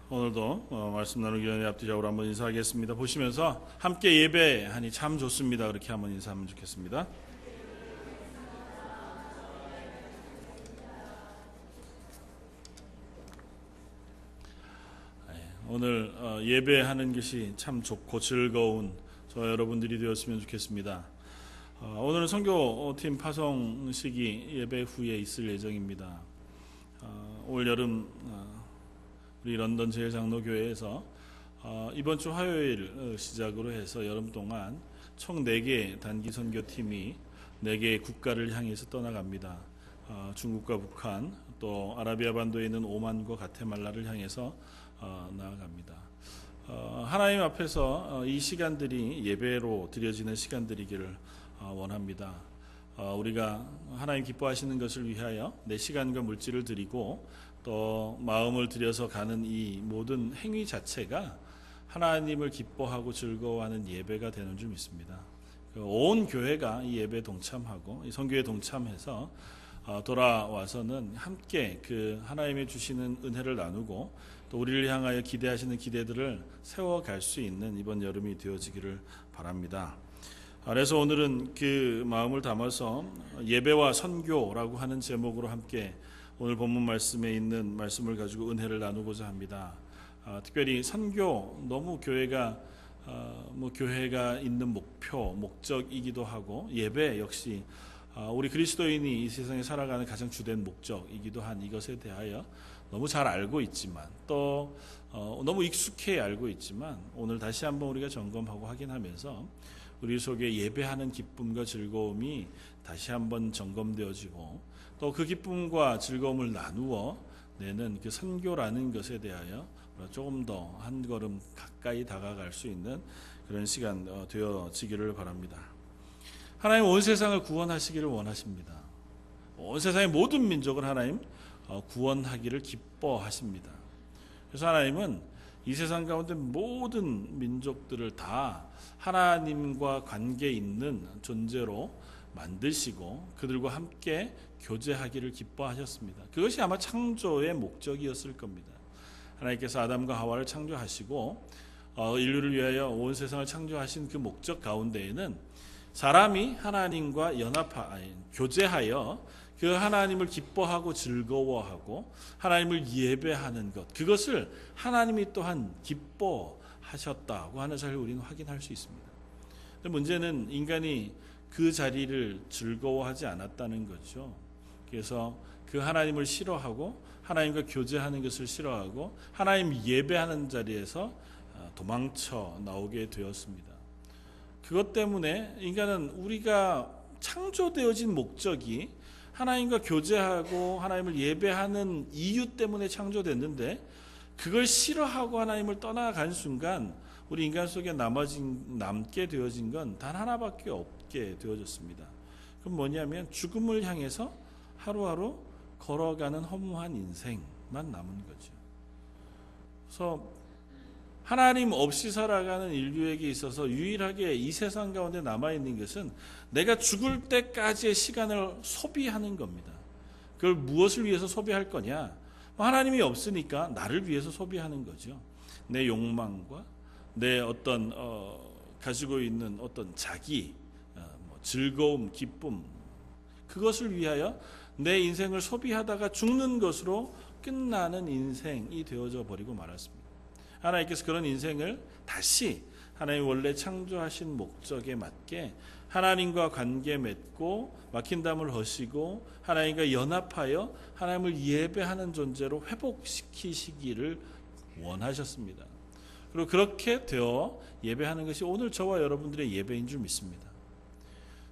오늘도 말씀 나누기 전에 앞뒤적으로 한번 인사하겠습니다. 보시면서 함께 예배하니 참 좋습니다. 그렇게 한번 인사하면 좋겠습니다. 오늘 예배하는 것이 참 좋고 즐거운 저와 여러분들이 되었으면 좋겠습니다. 오늘은 선교팀 파송식이 예배 후에 있을 예정입니다. 올 여름 우리 런던 제일장로교회에서 이번 주 화요일 시작으로 해서 여름 동안 총 4개 단기 선교팀이 4개의 국가를 향해서 떠나갑니다. 중국과 북한, 또 아라비아 반도에 있는 오만과 가테말라를 향해서 나아갑니다. 하나님 앞에서 이 시간들이 예배로 드려지는 시간들이기를 원합니다. 우리가 하나님 기뻐하시는 것을 위하여 내 시간과 물질을 드리고 또 마음을 들여서 가는 이 모든 행위 자체가 하나님을 기뻐하고 즐거워하는 예배가 되는 줄 믿습니다. 온 교회가 이 예배에 동참하고 이 선교에 동참해서 돌아와서는 함께 그 하나님의 주시는 은혜를 나누고 또 우리를 향하여 기대하시는 기대들을 세워갈 수 있는 이번 여름이 되어지기를 바랍니다. 그래서 오늘은 그 마음을 담아서 예배와 선교라고 하는 제목으로 함께 오늘 본문 말씀에 있는 말씀을 가지고 은혜를 나누고자 합니다. 특별히 선교, 너무 교회가 교회가 있는 목적이기도 하고 예배 역시 우리 그리스도인이 이 세상에 살아가는 가장 주된 목적이기도 한 이것에 대하여 너무 잘 알고 있지만 또 너무 익숙해 알고 있지만 오늘 다시 한번 우리가 점검하고 확인하면서 우리 속에 예배하는 기쁨과 즐거움이 다시 한번 점검되어지고 또 그 기쁨과 즐거움을 나누어 내는 그 선교라는 것에 대하여 조금 더 한 걸음 가까이 다가갈 수 있는 그런 시간 되어지기를 바랍니다. 하나님 온 세상을 구원하시기를 원하십니다. 온 세상의 모든 민족을 하나님 구원하기를 기뻐하십니다. 그래서 하나님은 이 세상 가운데 모든 민족들을 다 하나님과 관계 있는 존재로 만드시고 그들과 함께 교제하기를 기뻐하셨습니다. 그것이 아마 창조의 목적이었을 겁니다. 하나님께서 아담과 하와를 창조하시고 인류를 위하여 온 세상을 창조하신 그 목적 가운데에는 사람이 하나님과 교제하여 그 하나님을 기뻐하고 즐거워하고 하나님을 예배하는 것, 그것을 하나님이 또한 기뻐하셨다고 하는 사실을 우리는 확인할 수 있습니다. 근데 문제는 인간이 그 자리를 즐거워하지 않았다는 거죠. 그래서 그 하나님을 싫어하고 하나님과 교제하는 것을 싫어하고 하나님 예배하는 자리에서 도망쳐 나오게 되었습니다. 그것 때문에 인간은 우리가 창조되어진 목적이 하나님과 교제하고 하나님을 예배하는 이유 때문에 창조됐는데 그걸 싫어하고 하나님을 떠나간 순간 우리 인간 속에 남게 되어진 건 단 하나밖에 없게 되어졌습니다. 그럼 뭐냐면 죽음을 향해서 하루하루 걸어가는 허무한 인생만 남은 거죠. 그래서 하나님 없이 살아가는 인류에게 있어서 유일하게 이 세상 가운데 남아있는 것은 내가 죽을 때까지의 시간을 소비하는 겁니다. 그걸 무엇을 위해서 소비할 거냐? 하나님이 없으니까 나를 위해서 소비하는 거죠. 내 욕망과 내 어떤 가지고 있는 어떤 자기, 즐거움, 기쁨, 그것을 위하여 내 인생을 소비하다가 죽는 것으로 끝나는 인생이 되어져 버리고 말았습니다. 하나님께서 그런 인생을 다시 하나님 원래 창조하신 목적에 맞게 하나님과 관계 맺고 막힌 담을 허시고 하나님과 연합하여 하나님을 예배하는 존재로 회복시키시기를 원하셨습니다. 그리고 그렇게 되어 예배하는 것이 오늘 저와 여러분들의 예배인 줄 믿습니다.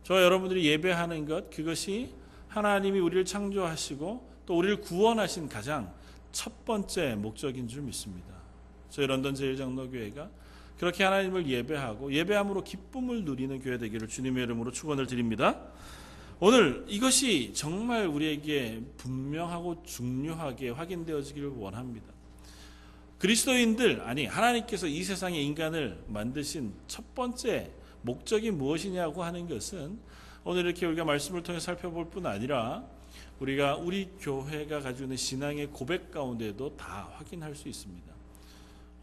저와 여러분들이 예배하는 것, 그것이 하나님이 우리를 창조하시고 또 우리를 구원하신 가장 첫 번째 목적인 줄 믿습니다. 저희 런던 제일장로교회가 그렇게 하나님을 예배하고 예배함으로 기쁨을 누리는 교회 되기를 주님의 이름으로 축원을 드립니다. 오늘 이것이 정말 우리에게 분명하고 중요하게 확인되어지기를 원합니다. 그리스도인들, 하나님께서 이 세상에 인간을 만드신 첫 번째 목적이 무엇이냐고 하는 것은 오늘 이렇게 우리가 말씀을 통해 살펴볼 뿐 아니라 우리가 우리 교회가 가지고 있는 신앙의 고백 가운데도 다 확인할 수 있습니다.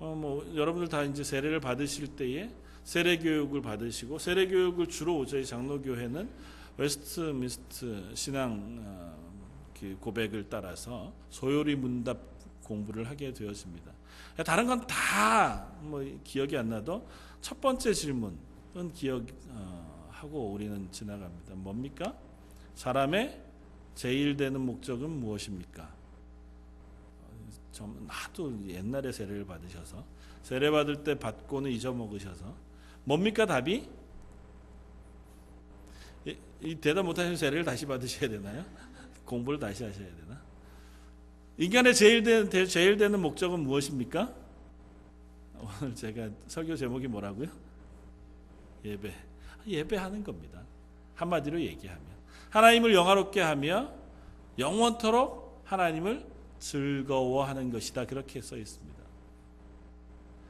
여러분들 다 이제 세례를 받으실 때에 세례 교육을 받으시고, 세례 교육을 주로 저희 장로교회는 웨스트민스터 신앙 고백을 따라서 소요리 문답 공부를 하게 되었습니다. 다른 건 다 기억이 안 나도 첫 번째 질문은 기억하고 우리는 지나갑니다. 뭡니까? 사람의 제일 되는 목적은 무엇입니까? 좀 하도 옛날에 세례를 받으셔서 세례 받을 때 받고는 잊어먹으셔서 뭡니까 답이? 이 대답 못하시면 세례를 다시 받으셔야 되나요? 공부를 다시 하셔야 되나? 인간의 제일 되는 목적은 무엇입니까? 오늘 제가 설교 제목이 뭐라고요? 예배하는 겁니다. 한마디로 얘기하면 하나님을 영화롭게 하며 영원토록 하나님을 즐거워하는 것이다. 그렇게 써 있습니다.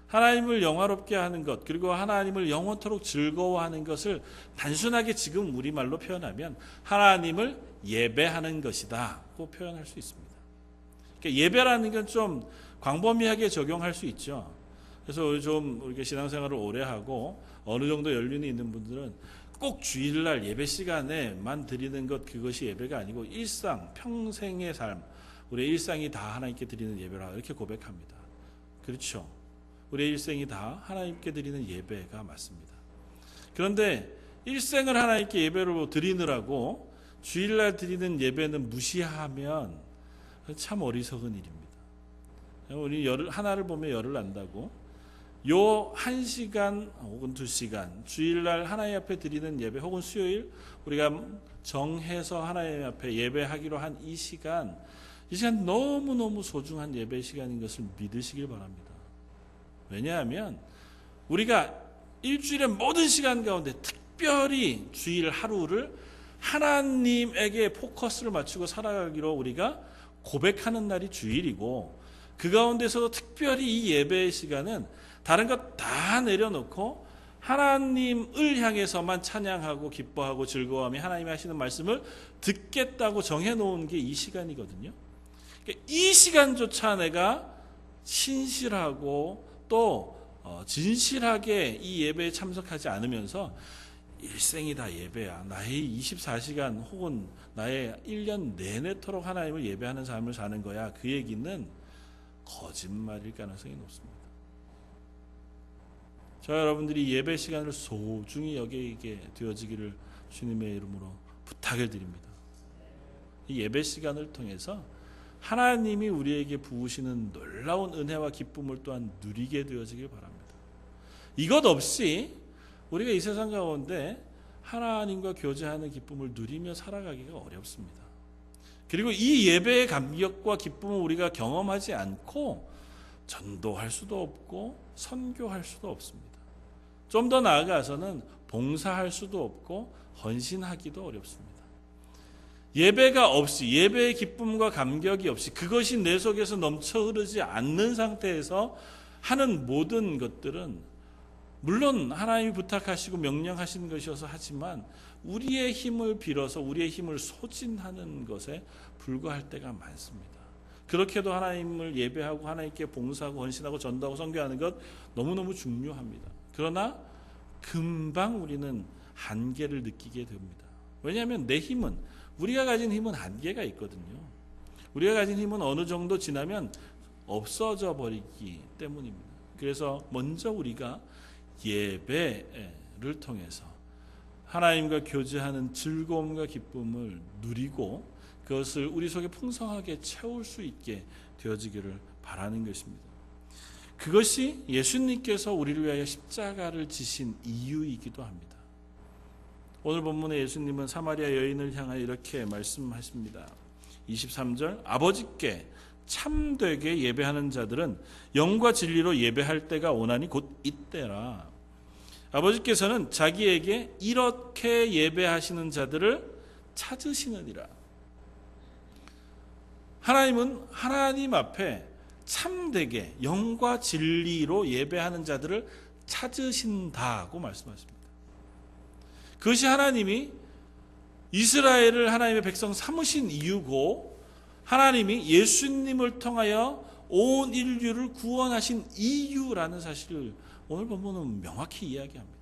하나님을 영화롭게 하는 것, 그리고 하나님을 영원토록 즐거워하는 것을 단순하게 지금 우리말로 표현하면 하나님을 예배하는 것이다고 표현할 수 있습니다. 그러니까 예배라는 건 좀 광범위하게 적용할 수 있죠. 그래서 좀 우리가 신앙생활을 오래 하고 어느 정도 연륜이 있는 분들은 꼭 주일날 예배 시간에만 드리는 것, 그것이 예배가 아니고 일상, 평생의 삶, 우리의 일상이 다 하나님께 드리는 예배라 이렇게 고백합니다. 그렇죠. 우리의 일생이 다 하나님께 드리는 예배가 맞습니다. 그런데 일생을 하나님께 예배로 드리느라고 주일날 드리는 예배는 무시하면 참 어리석은 일입니다. 우리 하나를 보면 열을 난다고 요 1시간 혹은 2시간 주일날 하나님 앞에 드리는 예배, 혹은 수요일 우리가 정해서 하나님 앞에 예배하기로 한 이 시간 너무너무 소중한 예배 시간인 것을 믿으시길 바랍니다. 왜냐하면 우리가 일주일의 모든 시간 가운데 특별히 주일 하루를 하나님에게 포커스를 맞추고 살아가기로 우리가 고백하는 날이 주일이고, 그 가운데서도 특별히 이 예배의 시간은 다른 것 다 내려놓고 하나님을 향해서만 찬양하고 기뻐하고 즐거워하며 하나님이 하시는 말씀을 듣겠다고 정해놓은 게 이 시간이거든요. 그러니까 이 시간조차 내가 신실하고 또 진실하게 이 예배에 참석하지 않으면서 일생이 다 예배야, 나의 24시간 혹은 나의 1년 내내토록 하나님을 예배하는 삶을 사는 거야, 그 얘기는 거짓말일 가능성이 높습니다. 저 여러분들이 예배 시간을 소중히 여기게 되어지기를 주님의 이름으로 부탁을 드립니다. 이 예배 시간을 통해서 하나님이 우리에게 부으시는 놀라운 은혜와 기쁨을 또한 누리게 되어지길 바랍니다. 이것 없이 우리가 이 세상 가운데 하나님과 교제하는 기쁨을 누리며 살아가기가 어렵습니다. 그리고 이 예배의 감격과 기쁨을 우리가 경험하지 않고 전도할 수도 없고 선교할 수도 없습니다. 좀 더 나아가서는 봉사할 수도 없고 헌신하기도 어렵습니다. 예배가 없이, 예배의 기쁨과 감격이 없이, 그것이 내 속에서 넘쳐 흐르지 않는 상태에서 하는 모든 것들은 물론 하나님이 부탁하시고 명령하시는 것이어서 하지만 우리의 힘을 빌어서 우리의 힘을 소진하는 것에 불과할 때가 많습니다. 그렇게도 하나님을 예배하고 하나님께 봉사하고 헌신하고 전도하고 선교하는 것 너무너무 중요합니다. 그러나 금방 우리는 한계를 느끼게 됩니다. 왜냐하면 내 힘은, 우리가 가진 힘은 한계가 있거든요. 우리가 가진 힘은 어느 정도 지나면 없어져 버리기 때문입니다. 그래서 먼저 우리가 예배를 통해서 하나님과 교제하는 즐거움과 기쁨을 누리고 그것을 우리 속에 풍성하게 채울 수 있게 되어지기를 바라는 것입니다. 그것이 예수님께서 우리를 위하여 십자가를 지신 이유이기도 합니다. 오늘 본문에 예수님은 사마리아 여인을 향하여 이렇게 말씀하십니다. 23절, 아버지께 참되게 예배하는 자들은 영과 진리로 예배할 때가 오나니 곧 이때라. 아버지께서는 자기에게 이렇게 예배하시는 자들을 찾으시느니라. 하나님은 하나님 앞에 참되게 영과 진리로 예배하는 자들을 찾으신다고 말씀하십니다. 그것이 하나님이 이스라엘을 하나님의 백성 삼으신 이유고, 하나님이 예수님을 통하여 온 인류를 구원하신 이유라는 사실을 오늘 본문은 명확히 이야기합니다.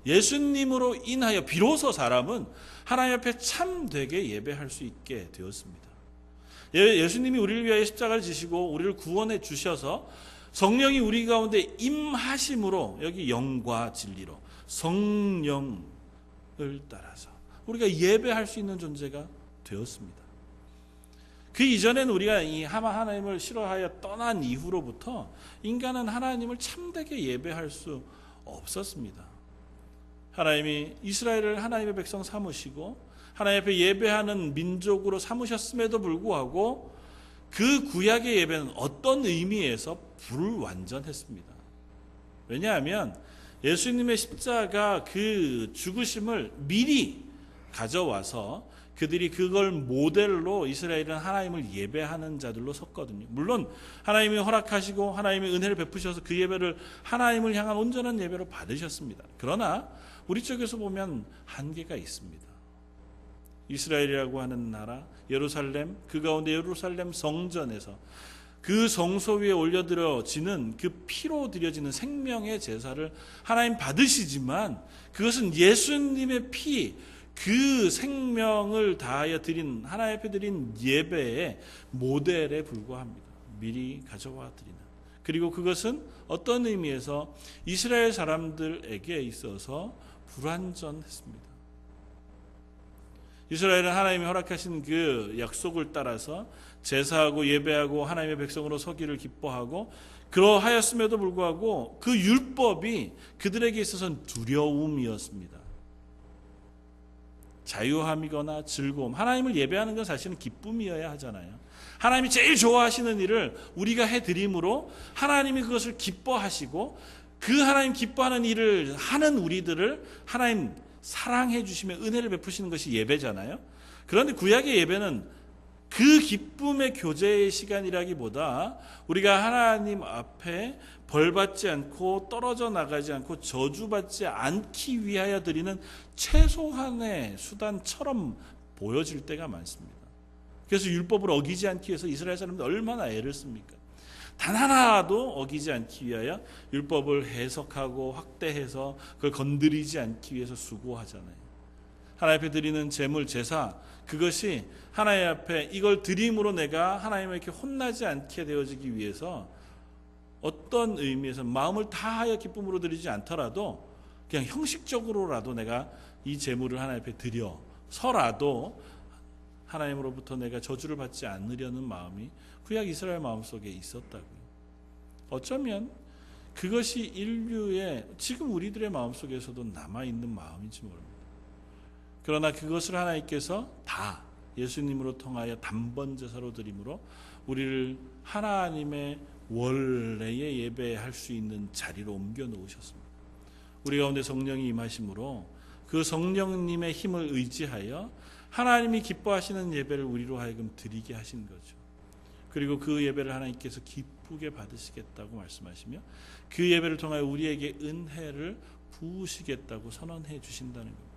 예수님으로 인하여 비로소 사람은 하나님 앞에 참되게 예배할 수 있게 되었습니다. 예수님이 우리를 위하여 십자가를 지시고 우리를 구원해 주셔서 성령이 우리 가운데 임하심으로, 여기 영과 진리로 성령을 따라서 우리가 예배할 수 있는 존재가 되었습니다. 그 이전에는 우리가 이 하나님을 싫어하여 떠난 이후로부터 인간은 하나님을 참되게 예배할 수 없었습니다. 하나님이 이스라엘을 하나님의 백성 삼으시고 하나님 앞에 예배하는 민족으로 삼으셨음에도 불구하고 그 구약의 예배는 어떤 의미에서 불완전했습니다. 왜냐하면 예수님의 십자가 그 죽으심을 미리 가져와서 그들이 그걸 모델로 이스라엘은 하나님을 예배하는 자들로 섰거든요. 물론 하나님이 허락하시고 하나님의 은혜를 베푸셔서 그 예배를 하나님을 향한 온전한 예배로 받으셨습니다. 그러나 우리 쪽에서 보면 한계가 있습니다. 이스라엘이라고 하는 나라, 예루살렘, 그 가운데 예루살렘 성전에서 그 성소 위에 올려드려지는 그 피로 드려지는 생명의 제사를 하나님 받으시지만 그것은 예수님의 피, 그 생명을 다하여 드린, 하나님 앞에 드린 예배의 모델에 불과합니다. 미리 가져와 드리는. 그리고 그것은 어떤 의미에서 이스라엘 사람들에게 있어서 불완전했습니다. 이스라엘은 하나님이 허락하신 그 약속을 따라서 제사하고 예배하고 하나님의 백성으로 서기를 기뻐하고, 그러하였음에도 불구하고 그 율법이 그들에게 있어서는 두려움이었습니다. 자유함이거나 즐거움, 하나님을 예배하는 건 사실은 기쁨이어야 하잖아요. 하나님이 제일 좋아하시는 일을 우리가 해드림으로 하나님이 그것을 기뻐하시고, 그 하나님 기뻐하는 일을 하는 우리들을 하나님 사랑해 주시며 은혜를 베푸시는 것이 예배잖아요. 그런데 구약의 예배는 그 기쁨의 교제의 시간이라기보다 우리가 하나님 앞에 벌받지 않고 떨어져 나가지 않고 저주받지 않기 위하여 드리는 최소한의 수단처럼 보여질 때가 많습니다. 그래서 율법을 어기지 않기 위해서 이스라엘 사람들이 얼마나 애를 씁니까? 단 하나도 어기지 않기 위하여 율법을 해석하고 확대해서 그걸 건드리지 않기 위해서 수고하잖아요. 하나님 앞에 드리는 제물 제사, 그것이 하나님 앞에 이걸 드림으로 내가 하나님에게 혼나지 않게 되어지기 위해서 어떤 의미에서 마음을 다하여 기쁨으로 드리지 않더라도 그냥 형식적으로라도 내가 이 제물을 하나님 앞에 드려서라도 하나님으로부터 내가 저주를 받지 않으려는 마음이 구약 이스라엘 마음속에 있었다고요. 어쩌면 그것이 인류의 지금 우리들의 마음속에서도 남아있는 마음인지 모릅니다. 그러나 그것을 하나님께서 다 예수님으로 통하여 단번 제사로 드림으로 우리를 하나님의 원래의 예배할 수 있는 자리로 옮겨 놓으셨습니다. 우리 가운데 성령이 임하심으로 그 성령님의 힘을 의지하여 하나님이 기뻐하시는 예배를 우리로 하여금 드리게 하신 거죠. 그리고 그 예배를 하나님께서 기쁘게 받으시겠다고 말씀하시며 그 예배를 통하여 우리에게 은혜를 부으시겠다고 선언해 주신다는 겁니다.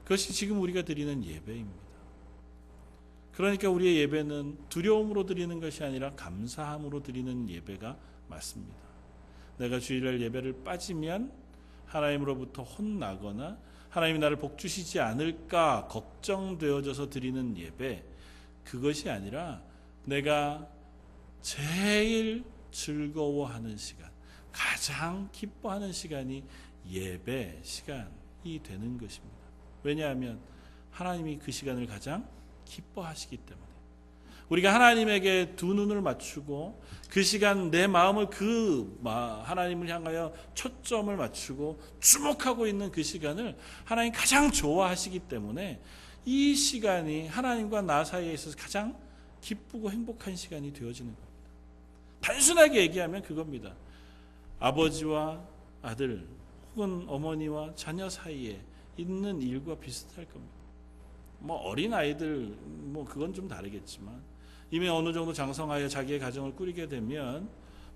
그것이 지금 우리가 드리는 예배입니다. 그러니까 우리의 예배는 두려움으로 드리는 것이 아니라 감사함으로 드리는 예배가 맞습니다. 내가 주일날 예배를 빠지면 하나님으로부터 혼나거나 하나님이 나를 복주시지 않을까 걱정되어져서 드리는 예배, 그것이 아니라 내가 제일 즐거워하는 시간, 가장 기뻐하는 시간이 예배 시간이 되는 것입니다. 왜냐하면 하나님이 그 시간을 가장 기뻐하시기 때문에 우리가 하나님에게 두 눈을 맞추고 그 시간 내 마음을 하나님을 향하여 초점을 맞추고 주목하고 있는 그 시간을 하나님 가장 좋아하시기 때문에 이 시간이 하나님과 나 사이에 있어서 가장 기쁘고 행복한 시간이 되어지는 겁니다. 단순하게 얘기하면 그겁니다. 아버지와 아들 혹은 어머니와 자녀 사이에 있는 일과 비슷할 겁니다. 어린 아이들 그건 좀 다르겠지만 이미 어느 정도 장성하여 자기의 가정을 꾸리게 되면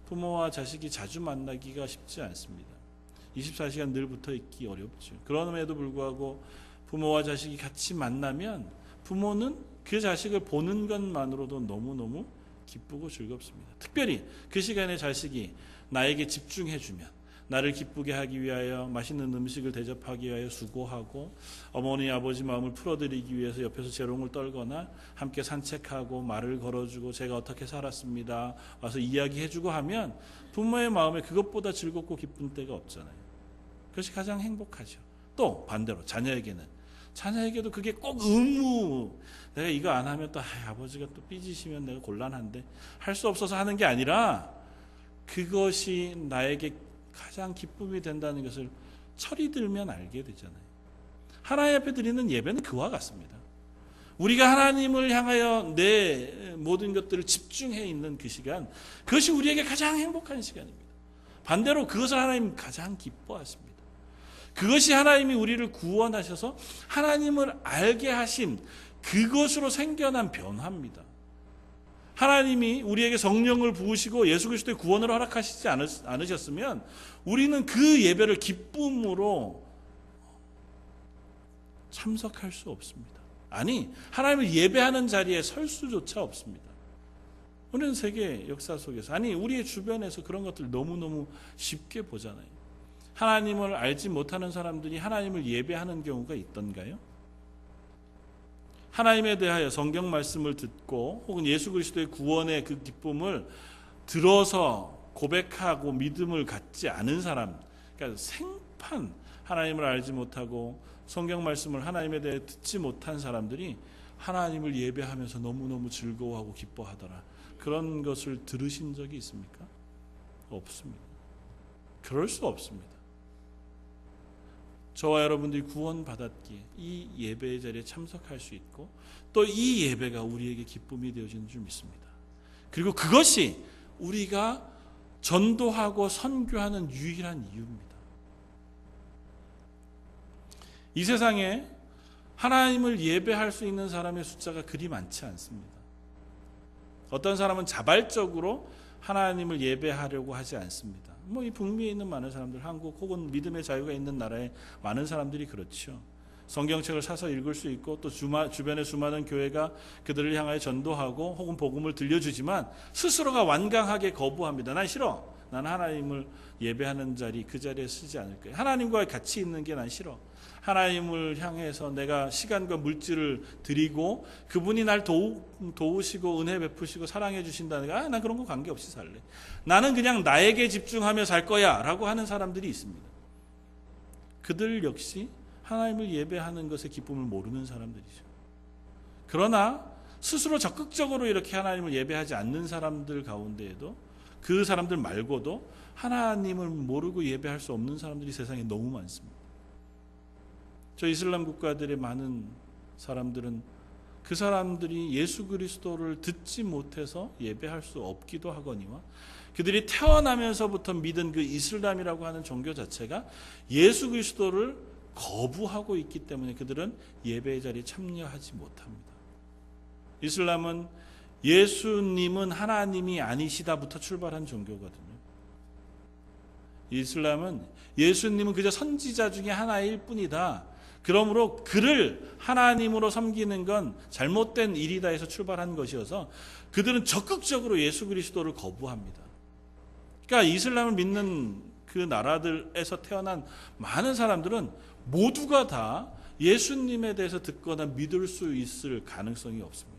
부모와 자식이 자주 만나기가 쉽지 않습니다. 24시간 늘 붙어 있기 어렵죠. 그럼에도 불구하고 부모와 자식이 같이 만나면 부모는 그 자식을 보는 것만으로도 너무너무 기쁘고 즐겁습니다. 특별히 그 시간에 자식이 나에게 집중해주면, 나를 기쁘게 하기 위하여 맛있는 음식을 대접하기 위하여 수고하고, 어머니 아버지 마음을 풀어드리기 위해서 옆에서 재롱을 떨거나 함께 산책하고 말을 걸어주고 제가 어떻게 살았습니다 와서 이야기해주고 하면 부모의 마음에 그것보다 즐겁고 기쁜 때가 없잖아요. 그것이 가장 행복하죠. 또 반대로 자녀에게도 그게 꼭 의무, 내가 이거 안 하면 또 아버지가 또 삐지시면 내가 곤란한데 할 수 없어서 하는 게 아니라 그것이 나에게 가장 기쁨이 된다는 것을 철이 들면 알게 되잖아요. 하나님 앞에 드리는 예배는 그와 같습니다. 우리가 하나님을 향하여 내 모든 것들을 집중해 있는 그 시간, 그것이 우리에게 가장 행복한 시간입니다. 반대로 그것을 하나님 가장 기뻐하십니다. 그것이 하나님이 우리를 구원하셔서 하나님을 알게 하신 그것으로 생겨난 변화입니다. 하나님이 우리에게 성령을 부으시고 예수 그리스도의 구원을 허락하시지 않으셨으면 우리는 그 예배를 기쁨으로 참석할 수 없습니다. 아니, 하나님을 예배하는 자리에 설 수조차 없습니다. 우리는 세계 역사 속에서, 아니 우리의 주변에서 그런 것들을 너무너무 쉽게 보잖아요. 하나님을 알지 못하는 사람들이 하나님을 예배하는 경우가 있던가요? 하나님에 대하여 성경 말씀을 듣고 혹은 예수 그리스도의 구원의 그 기쁨을 들어서 고백하고 믿음을 갖지 않은 사람, 그러니까 생판 하나님을 알지 못하고 성경 말씀을 하나님에 대해 듣지 못한 사람들이 하나님을 예배하면서 너무너무 즐거워하고 기뻐하더라, 그런 것을 들으신 적이 있습니까? 없습니다. 그럴 수 없습니다. 저와 여러분들이 구원받았기에 이 예배의 자리에 참석할 수 있고 또 이 예배가 우리에게 기쁨이 되어지는 줄 믿습니다. 그리고 그것이 우리가 전도하고 선교하는 유일한 이유입니다. 이 세상에 하나님을 예배할 수 있는 사람의 숫자가 그리 많지 않습니다. 어떤 사람은 자발적으로 하나님을 예배하려고 하지 않습니다. 이 북미에 있는 많은 사람들, 한국 혹은 믿음의 자유가 있는 나라에 많은 사람들이 그렇죠. 성경책을 사서 읽을 수 있고 또 주변의 수많은 교회가 그들을 향하여 전도하고 혹은 복음을 들려주지만 스스로가 완강하게 거부합니다. 난 싫어. 난 하나님을 예배하는 자리, 그 자리에 쓰지 않을 거야. 하나님과 같이 있는 게 난 싫어. 하나님을 향해서 내가 시간과 물질을 드리고 그분이 날 도우시고 은혜 베푸시고 사랑해 주신다니까 난 그런 거 관계없이 살래. 나는 그냥 나에게 집중하며 살 거야 라고 하는 사람들이 있습니다. 그들 역시 하나님을 예배하는 것의 기쁨을 모르는 사람들이죠. 그러나 스스로 적극적으로 이렇게 하나님을 예배하지 않는 사람들 가운데에도, 그 사람들 말고도 하나님을 모르고 예배할 수 없는 사람들이 세상에 너무 많습니다. 저 이슬람 국가들의 많은 사람들은 그 사람들이 예수 그리스도를 듣지 못해서 예배할 수 없기도 하거니와 그들이 태어나면서부터 믿은 그 이슬람이라고 하는 종교 자체가 예수 그리스도를 거부하고 있기 때문에 그들은 예배의 자리에 참여하지 못합니다. 이슬람은 예수님은 하나님이 아니시다부터 출발한 종교거든요. 이슬람은 예수님은 그저 선지자 중에 하나일 뿐이다, 그러므로 그를 하나님으로 섬기는 건 잘못된 일이다 해서 출발한 것이어서 그들은 적극적으로 예수 그리스도를 거부합니다. 그러니까 이슬람을 믿는 그 나라들에서 태어난 많은 사람들은 모두가 다 예수님에 대해서 듣거나 믿을 수 있을 가능성이 없습니다.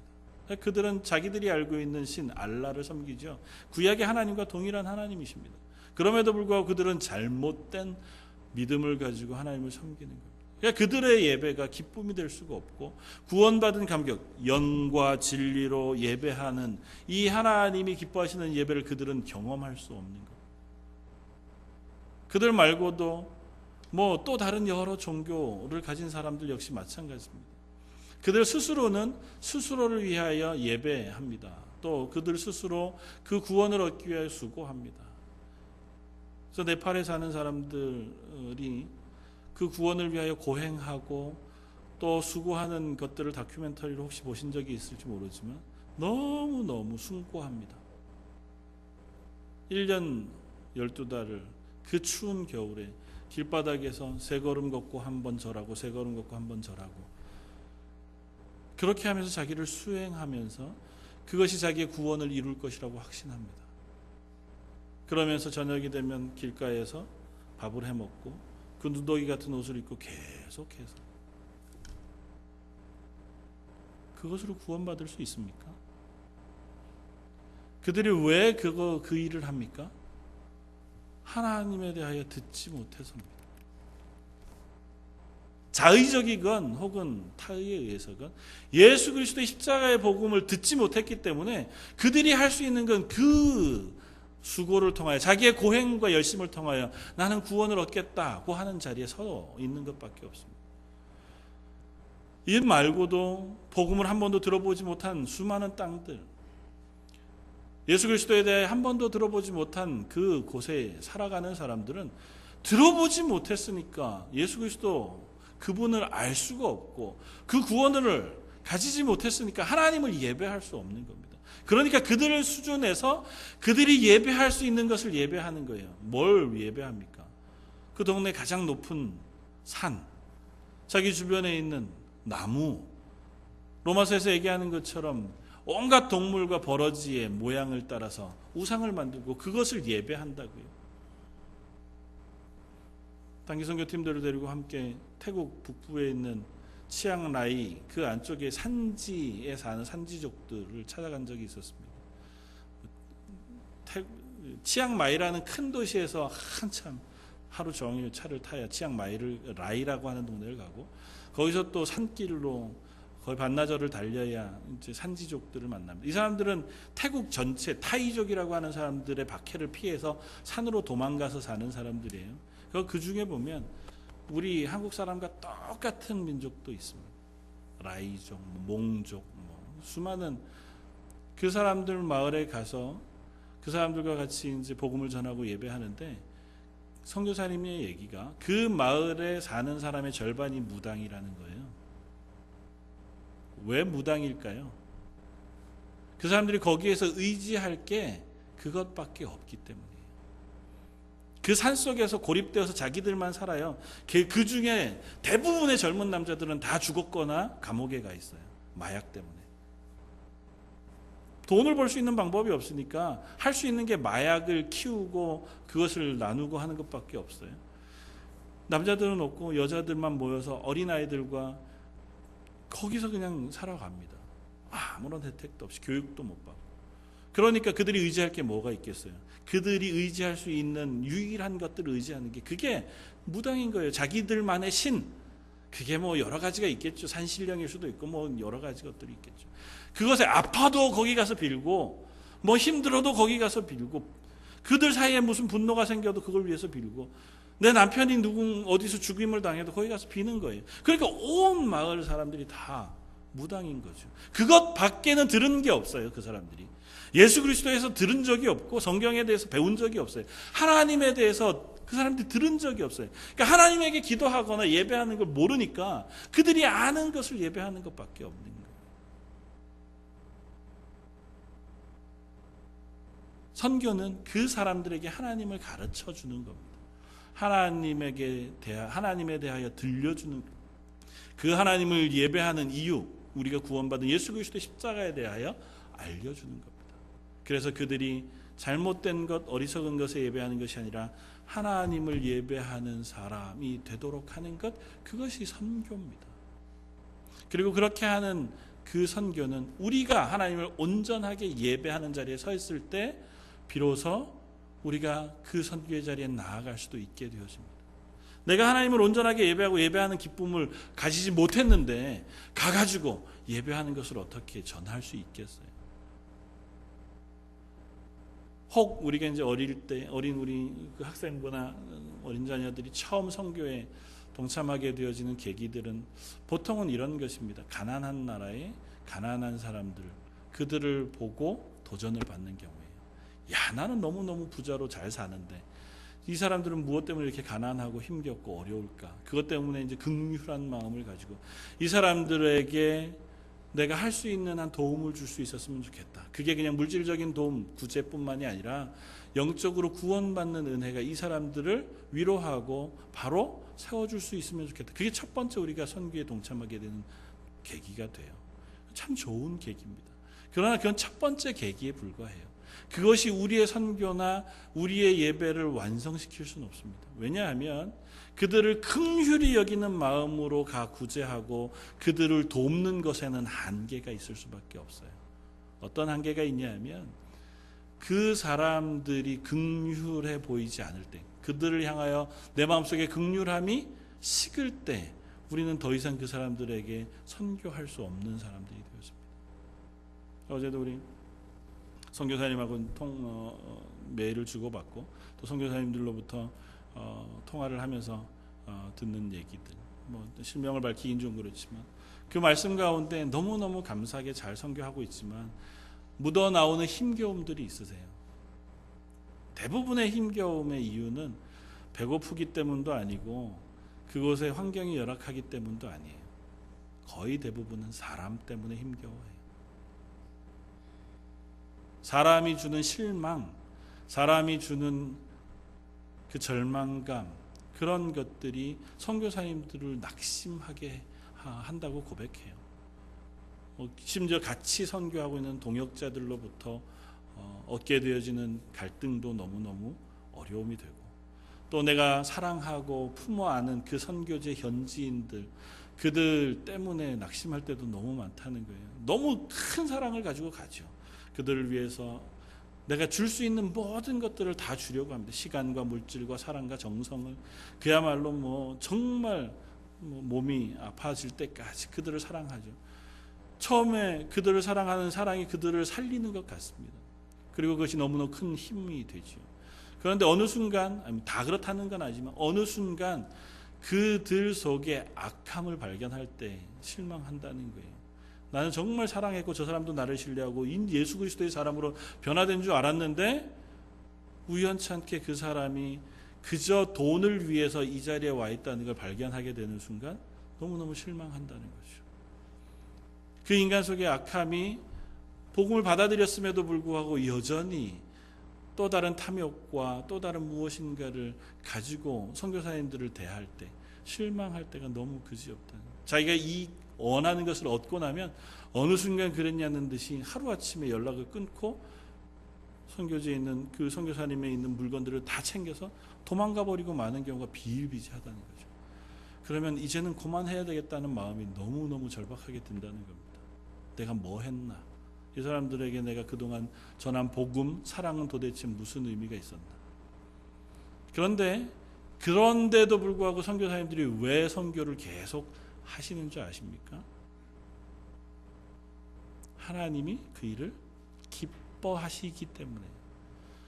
그들은 자기들이 알고 있는 신 알라를 섬기죠. 구약의 하나님과 동일한 하나님이십니다. 그럼에도 불구하고 그들은 잘못된 믿음을 가지고 하나님을 섬기는 겁니다. 그러니까 그들의 예배가 기쁨이 될 수가 없고 구원받은 감격, 영과 진리로 예배하는 이 하나님이 기뻐하시는 예배를 그들은 경험할 수 없는 겁니다. 그들 말고도 또 다른 여러 종교를 가진 사람들 역시 마찬가지입니다. 그들 스스로는 스스로를 위하여 예배합니다. 또 그들 스스로 그 구원을 얻기 위하여 수고합니다. 그래서 네팔에 사는 사람들이 그 구원을 위하여 고행하고 또 수고하는 것들을 다큐멘터리로 혹시 보신 적이 있을지 모르지만 너무너무 숭고합니다. 1년 12달을 그 추운 겨울에 길바닥에서 세 걸음 걷고 한 번 절하고 세 걸음 걷고 한 번 절하고 그렇게 하면서 자기를 수행하면서 그것이 자기의 구원을 이룰 것이라고 확신합니다. 그러면서 저녁이 되면 길가에서 밥을 해먹고 그 누더기 같은 옷을 입고 계속해서 그것으로 구원받을 수 있습니까? 그들이 왜 그 일을 합니까? 하나님에 대하여 듣지 못해서입니다. 자의적이건 혹은 타의에 의해서건 예수 그리스도의 십자가의 복음을 듣지 못했기 때문에 그들이 할 수 있는 건 그 수고를 통하여 자기의 고행과 열심을 통하여 나는 구원을 얻겠다고 하는 자리에 서 있는 것밖에 없습니다. 이 말고도 복음을 한 번도 들어보지 못한 수많은 땅들, 예수 그리스도에 대해 한 번도 들어보지 못한 그 곳에 살아가는 사람들은 들어보지 못했으니까 예수 그리스도 그분을 알 수가 없고 그 구원을 가지지 못했으니까 하나님을 예배할 수 없는 겁니다. 그러니까 그들 수준에서 그들이 예배할 수 있는 것을 예배하는 거예요. 뭘 예배합니까? 그 동네 가장 높은 산, 자기 주변에 있는 나무, 로마서에서 얘기하는 것처럼 온갖 동물과 버러지의 모양을 따라서 우상을 만들고 그것을 예배한다고요. 단기 선교팀들을 데리고 함께 태국 북부에 있는 치앙라이 그 안쪽에 산지에 사는 산지족들을 찾아간 적이 있었습니다. 치앙마이라는 큰 도시에서 한참 하루 종일 차를 타야 치앙마이를 라이라고 하는 동네를 가고 거기서 또 산길로 거의 반나절을 달려야 이제 산지족들을 만납니다. 이 사람들은 태국 전체 타이족이라고 하는 사람들의 박해를 피해서 산으로 도망가서 사는 사람들이에요. 그 중에 보면 우리 한국 사람과 똑같은 민족도 있습니다. 라이족, 몽족, 수많은 그 사람들 마을에 가서 그 사람들과 같이 이제 복음을 전하고 예배하는데 선교사님의 얘기가 그 마을에 사는 사람의 절반이 무당이라는 거예요. 왜 무당일까요? 그 사람들이 거기에서 의지할 게 그것밖에 없기 때문이에요. 그 산속에서 고립되어서 자기들만 살아요. 그 중에 대부분의 젊은 남자들은 다 죽었거나 감옥에 가 있어요. 마약 때문에. 돈을 벌 수 있는 방법이 없으니까 할 수 있는 게 마약을 키우고 그것을 나누고 하는 것밖에 없어요. 남자들은 없고 여자들만 모여서 어린아이들과 거기서 그냥 살아갑니다. 아무런 혜택도 없이 교육도 못 받고. 그러니까 그들이 의지할 게 뭐가 있겠어요? 그들이 의지할 수 있는 유일한 것들을 의지하는 게 그게 무당인 거예요. 자기들만의 신. 그게 뭐 여러 가지가 있겠죠. 산신령일 수도 있고 뭐 여러 가지 것들이 있겠죠. 그것에 아파도 거기 가서 빌고 뭐 힘들어도 거기 가서 빌고 그들 사이에 무슨 분노가 생겨도 그걸 위해서 빌고 내 남편이 어디서 죽임을 당해도 거기 가서 비는 거예요. 그러니까 온 마을 사람들이 다 무당인 거죠. 그것 밖에는 들은 게 없어요. 그 사람들이. 예수 그리스도에서 들은 적이 없고 성경에 대해서 배운 적이 없어요. 하나님에 대해서 그 사람들이 들은 적이 없어요. 그러니까 하나님에게 기도하거나 예배하는 걸 모르니까 그들이 아는 것을 예배하는 것밖에 없는 거예요. 선교는 그 사람들에게 하나님을 가르쳐 주는 겁니다. 하나님에 대하여 들려주는 그 하나님을 예배하는 이유, 우리가 구원받은 예수 그리스도의 십자가에 대하여 알려주는 겁니다. 그래서 그들이 잘못된 것, 어리석은 것에 예배하는 것이 아니라 하나님을 예배하는 사람이 되도록 하는 것, 그것이 선교입니다. 그리고 그렇게 하는 그 선교는 우리가 하나님을 온전하게 예배하는 자리에 서 있을 때 비로소 우리가 그 선교의 자리에 나아갈 수도 있게 되어집니다. 내가 하나님을 온전하게 예배하고 예배하는 기쁨을 가지지 못했는데 가가지고 예배하는 것을 어떻게 전할 수 있겠어요? 혹 우리가 이제 어릴 때 우리 그 학생부나 어린 자녀들이 처음 선교에 동참하게 되어지는 계기들은 보통은 이런 것입니다. 가난한 나라의 가난한 사람들, 그들을 보고 도전을 받는 경우예요. 야, 나는 너무너무 부자로 잘 사는데 이 사람들은 무엇 때문에 이렇게 가난하고 힘겹고 어려울까? 그것 때문에 이제 긍휼한 마음을 가지고 이 사람들에게 내가 할 수 있는 한 도움을 줄 수 있었으면 좋겠다. 그게 그냥 물질적인 도움, 구제뿐만이 아니라 영적으로 구원받는 은혜가 이 사람들을 위로하고 바로 세워줄 수 있으면 좋겠다. 그게 첫 번째 우리가 선교에 동참하게 되는 계기가 돼요. 참 좋은 계기입니다. 그러나 그건 첫 번째 계기에 불과해요. 그것이 우리의 선교나 우리의 예배를 완성시킬 수는 없습니다. 왜냐하면 그들을 긍휼히 여기는 마음으로 구제하고 그들을 돕는 것에는 한계가 있을 수밖에 없어요. 어떤 한계가 있냐 하면 그 사람들이 긍휼해 보이지 않을 때, 그들을 향하여 내 마음속에 긍휼함이 식을 때 우리는 더 이상 그 사람들에게 선교할 수 없는 사람들이 되었습니다. 어제도 우리 선교사님하고 메일을 주고받고 또 선교사님들로부터 통화를 하면서 듣는 얘기들, 실명을 밝히긴 좀 그렇지만 그 말씀 가운데 너무너무 감사하게 잘 선교하고 있지만 묻어나오는 힘겨움들이 있으세요. 대부분의 힘겨움의 이유는 배고프기 때문도 아니고 그곳의 환경이 열악하기 때문도 아니에요. 거의 대부분은 사람 때문에 힘겨워해요. 사람이 주는 실망, 사람이 주는 그 절망감, 그런 것들이 선교사님들을 낙심하게 한다고 고백해요. 심지어 같이 선교하고 있는 동역자들로부터 얻게 되어지는 갈등도 너무너무 어려움이 되고, 또 내가 사랑하고 품어 안은 그 선교제 현지인들, 그들 때문에 낙심할 때도 너무 많다는 거예요. 너무 큰 사랑을 가지고 가죠. 그들을 위해서 내가 줄 수 있는 모든 것들을 다 주려고 합니다. 시간과 물질과 사랑과 정성을, 그야말로 정말 몸이 아파질 때까지 그들을 사랑하죠. 처음에 그들을 사랑하는 사랑이 그들을 살리는 것 같습니다. 그리고 그것이 너무나 큰 힘이 되죠. 그런데 어느 순간, 다 그렇다는 건 아니지만 어느 순간 그들 속에 악함을 발견할 때 실망한다는 거예요. 나는 정말 사랑했고 저 사람도 나를 신뢰하고 예수 그리스도의 사람으로 변화된 줄 알았는데 우연찮게 그 사람이 그저 돈을 위해서 이 자리에 와 있다는 걸 발견하게 되는 순간 너무너무 실망한다는 거죠. 그 인간 속의 악함이 복음을 받아들였음에도 불구하고 여전히 또 다른 탐욕과 또 다른 무엇인가를 가지고 선교사님들을 대할 때 실망할 때가 너무 그지없다는 거예요. 자기가 이 원하는 것을 얻고 나면 어느 순간 그랬냐는 듯이 하루아침에 연락을 끊고 선교지에 있는 그 선교사님에 있는 물건들을 다 챙겨서 도망가 버리고 마는 경우가 비일비재하다는 거죠. 그러면 이제는 그만해야 되겠다는 마음이 너무너무 절박하게 든다는 겁니다. 내가 뭐 했나? 이 사람들에게 내가 그동안 전한 복음, 사랑은 도대체 무슨 의미가 있었나? 그런데도 불구하고 선교사님들이 왜 선교를 계속 하시는 줄 아십니까? 하나님이 그 일을 기뻐하시기 때문에.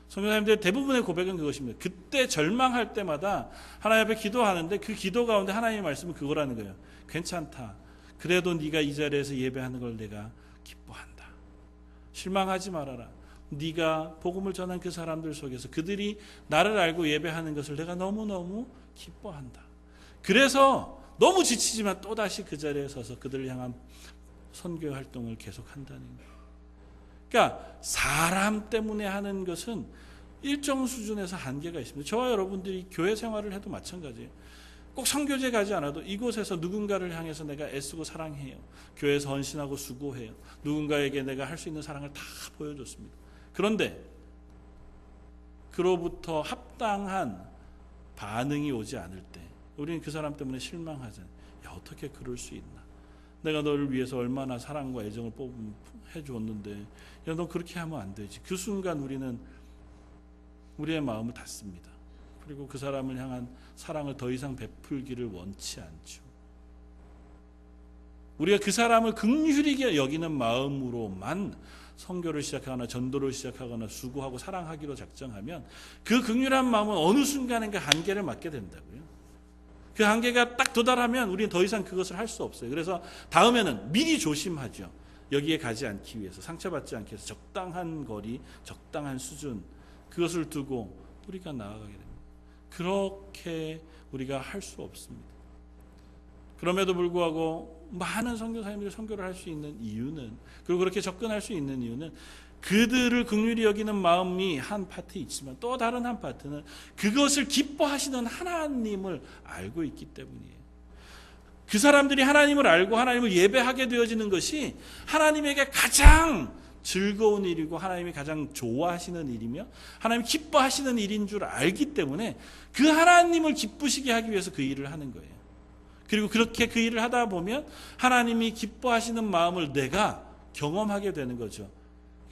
선교사님들의 대부분의 고백은 그것입니다. 그때 절망할 때마다 하나님 앞에 기도하는데 그 기도 가운데 하나님의 말씀은 그거라는 거예요. 괜찮다. 그래도 네가 이 자리에서 예배하는 걸 내가 기뻐한다. 실망하지 말아라. 네가 복음을 전한 그 사람들 속에서 그들이 나를 알고 예배하는 것을 내가 너무너무 기뻐한다. 그래서 너무 지치지만 또다시 그 자리에 서서 그들을 향한 선교 활동을 계속한다는 거예요. 그러니까 사람 때문에 하는 것은 일정 수준에서 한계가 있습니다. 저와 여러분들이 교회 생활을 해도 마찬가지예요. 꼭 선교제 가지 않아도 이곳에서 누군가를 향해서 내가 애쓰고 사랑해요. 교회에서 헌신하고 수고해요. 누군가에게 내가 할 수 있는 사랑을 다 보여줬습니다. 그런데 그로부터 합당한 반응이 오지 않을 때 우리는 그 사람 때문에 실망하잖아요. 야, 어떻게 그럴 수 있나? 내가 너를 위해서 얼마나 사랑과 애정을 해주었는데 야, 너 그렇게 하면 안 되지. 그 순간 우리는 우리의 마음을 닫습니다. 그리고 그 사람을 향한 사랑을 더 이상 베풀기를 원치 않죠. 우리가 그 사람을 긍휼히 여기는 마음으로만 선교를 시작하거나 전도를 시작하거나 수고하고 사랑하기로 작정하면 그 긍휼한 마음은 어느 순간인가 한계를 맞게 된다고요. 그 한계가 딱 도달하면 우리는 더 이상 그것을 할 수 없어요. 그래서 다음에는 미리 조심하죠. 여기에 가지 않기 위해서, 상처받지 않기 위해서 적당한 거리, 적당한 수준, 그것을 두고 우리가 나아가게 됩니다. 그렇게 우리가 할 수 없습니다. 그럼에도 불구하고 많은 선교사님들이 선교를 할 수 있는 이유는, 그리고 그렇게 접근할 수 있는 이유는 그들을 긍휼히 여기는 마음이 한 파트 있지만 또 다른 한 파트는 그것을 기뻐하시는 하나님을 알고 있기 때문이에요. 그 사람들이 하나님을 알고 하나님을 예배하게 되어지는 것이 하나님에게 가장 즐거운 일이고 하나님이 가장 좋아하시는 일이며 하나님이 기뻐하시는 일인 줄 알기 때문에 그 하나님을 기쁘시게 하기 위해서 그 일을 하는 거예요. 그리고 그렇게 그 일을 하다 보면 하나님이 기뻐하시는 마음을 내가 경험하게 되는 거죠.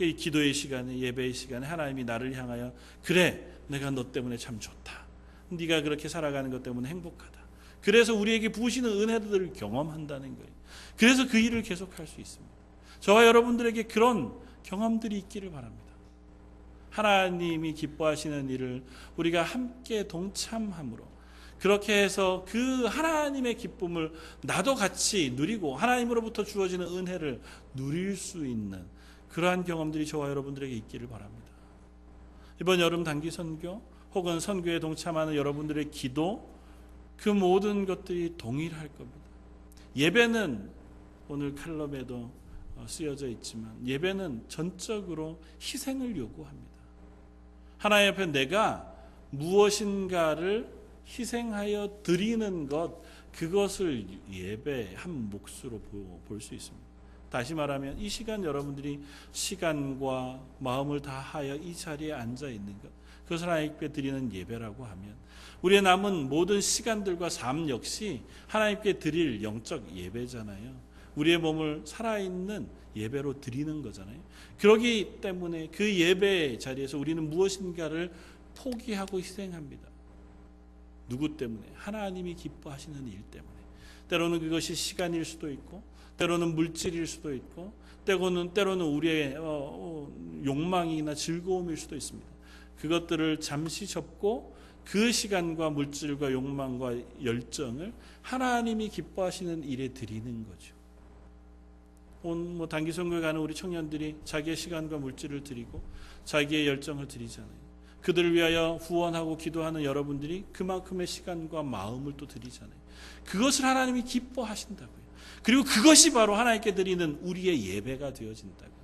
이 기도의 시간에, 예배의 시간에 하나님이 나를 향하여 그래, 내가 너 때문에 참 좋다. 네가 그렇게 살아가는 것 때문에 행복하다. 그래서 우리에게 부으시는 은혜들을 경험한다는 거예요. 그래서 그 일을 계속할 수 있습니다. 저와 여러분들에게 그런 경험들이 있기를 바랍니다. 하나님이 기뻐하시는 일을 우리가 함께 동참함으로 그렇게 해서 그 하나님의 기쁨을 나도 같이 누리고 하나님으로부터 주어지는 은혜를 누릴 수 있는 그러한 경험들이 저와 여러분들에게 있기를 바랍니다. 이번 여름 단기 선교 혹은 선교에 동참하는 여러분들의 기도, 그 모든 것들이 동일할 겁니다. 예배는 오늘 칼럼에도 쓰여져 있지만 예배는 전적으로 희생을 요구합니다. 하나님 앞에 내가 무엇인가를 희생하여 드리는 것, 그것을 예배 한 몫으로 볼 수 있습니다. 다시 말하면 이 시간 여러분들이 시간과 마음을 다하여 이 자리에 앉아 있는 것, 그것을 하나님께 드리는 예배라고 하면 우리의 남은 모든 시간들과 삶 역시 하나님께 드릴 영적 예배잖아요. 우리의 몸을 살아있는 예배로 드리는 거잖아요. 그렇기 때문에 그 예배 자리에서 우리는 무엇인가를 포기하고 희생합니다. 누구 때문에? 하나님이 기뻐하시는 일 때문에. 때로는 그것이 시간일 수도 있고, 때로는 물질일 수도 있고, 때로는 우리의 욕망이나 즐거움일 수도 있습니다. 그것들을 잠시 접고 그 시간과 물질과 욕망과 열정을 하나님이 기뻐하시는 일에 드리는 거죠. 온 단기 선교에 가는 우리 청년들이 자기의 시간과 물질을 드리고 자기의 열정을 드리잖아요. 그들을 위하여 후원하고 기도하는 여러분들이 그만큼의 시간과 마음을 또 드리잖아요. 그것을 하나님이 기뻐하신다고요. 그리고 그것이 바로 하나님께 드리는 우리의 예배가 되어진다고요.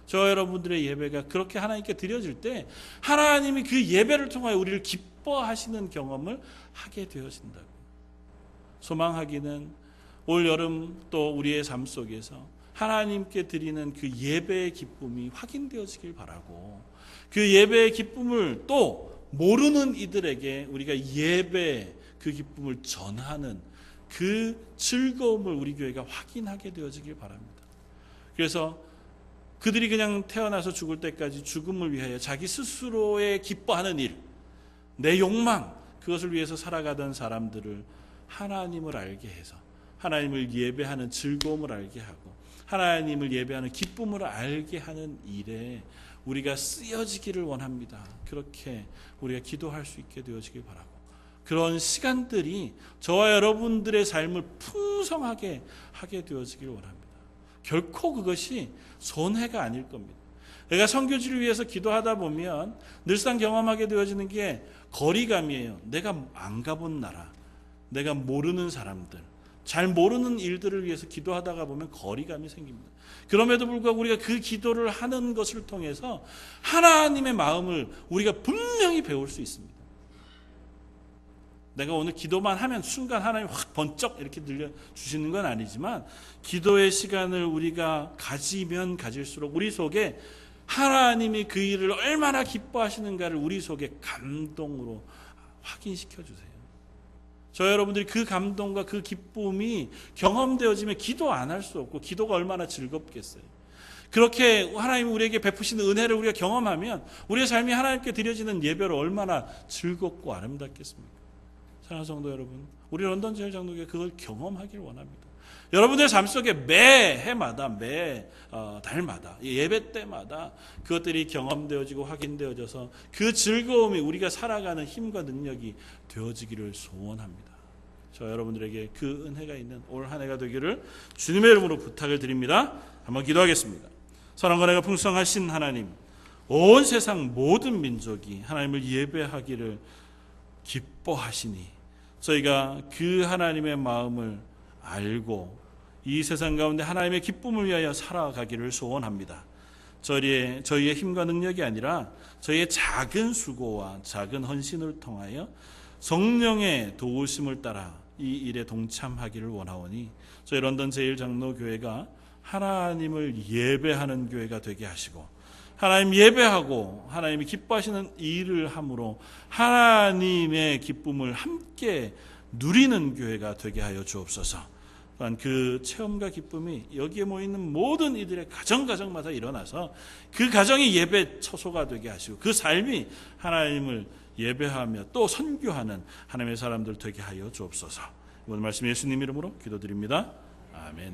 저 여러분들의 예배가 그렇게 하나님께 드려질 때 하나님이 그 예배를 통하여 우리를 기뻐하시는 경험을 하게 되어진다고요. 소망하기는 올 여름 또 우리의 삶 속에서 하나님께 드리는 그 예배의 기쁨이 확인되어지길 바라고, 그 예배의 기쁨을 또 모르는 이들에게 우리가 예배 그 기쁨을 전하는 그 즐거움을 우리 교회가 확인하게 되어지길 바랍니다. 그래서 그들이 그냥 태어나서 죽을 때까지 죽음을 위하여 자기 스스로의 기뻐하는 일, 내 욕망, 그것을 위해서 살아가던 사람들을 하나님을 알게 해서 하나님을 예배하는 즐거움을 알게 하고 하나님을 예배하는 기쁨을 알게 하는 일에 우리가 쓰여지기를 원합니다. 그렇게 우리가 기도할 수 있게 되어지길 바라고, 그런 시간들이 저와 여러분들의 삶을 풍성하게 하게 되어지길 원합니다. 결코 그것이 손해가 아닐 겁니다. 내가 선교지를 위해서 기도하다 보면 늘상 경험하게 되어지는 게 거리감이에요. 내가 안 가본 나라, 내가 모르는 사람들, 잘 모르는 일들을 위해서 기도하다가 보면 거리감이 생깁니다. 그럼에도 불구하고 우리가 그 기도를 하는 것을 통해서 하나님의 마음을 우리가 분명히 배울 수 있습니다. 내가 오늘 기도만 하면 순간 하나님 확 번쩍 이렇게 들려주시는 건 아니지만, 기도의 시간을 우리가 가지면 가질수록 우리 속에 하나님이 그 일을 얼마나 기뻐하시는가를 우리 속에 감동으로 확인시켜 주세요. 저 여러분들이 그 감동과 그 기쁨이 경험되어지면 기도 안 할 수 없고, 기도가 얼마나 즐겁겠어요. 그렇게 하나님이 우리에게 베푸시는 은혜를 우리가 경험하면 우리의 삶이 하나님께 드려지는 예배로 얼마나 즐겁고 아름답겠습니까? 사랑하는 성도 여러분, 우리 런던 제일 장로교회 그걸 경험하길 원합니다. 여러분들의 삶 속에 매 해마다, 매 달마다, 예배 때마다 그것들이 경험되어지고 확인되어져서 그 즐거움이 우리가 살아가는 힘과 능력이 되어지기를 소원합니다. 저 여러분들에게 그 은혜가 있는 올 한 해가 되기를 주님의 이름으로 부탁을 드립니다. 한번 기도하겠습니다. 사랑과 은혜가 풍성하신 하나님, 온 세상 모든 민족이 하나님을 예배하기를 기뻐하시니 저희가 그 하나님의 마음을 알고 이 세상 가운데 하나님의 기쁨을 위하여 살아가기를 소원합니다. 저희의 힘과 능력이 아니라 저희의 작은 수고와 작은 헌신을 통하여 성령의 도우심을 따라 이 일에 동참하기를 원하오니 저희 런던 제1장로교회가 하나님을 예배하는 교회가 되게 하시고 하나님 예배하고 하나님이 기뻐하시는 일을 함으로 하나님의 기쁨을 함께 누리는 교회가 되게 하여 주옵소서. 또한 그 체험과 기쁨이 여기에 모이는 모든 이들의 가정마다 일어나서 그 가정이 예배 처소가 되게 하시고 그 삶이 하나님을 예배하며 또 선교하는 하나님의 사람들 되게 하여 주옵소서. 이번 말씀 예수님 이름으로 기도드립니다. 아멘.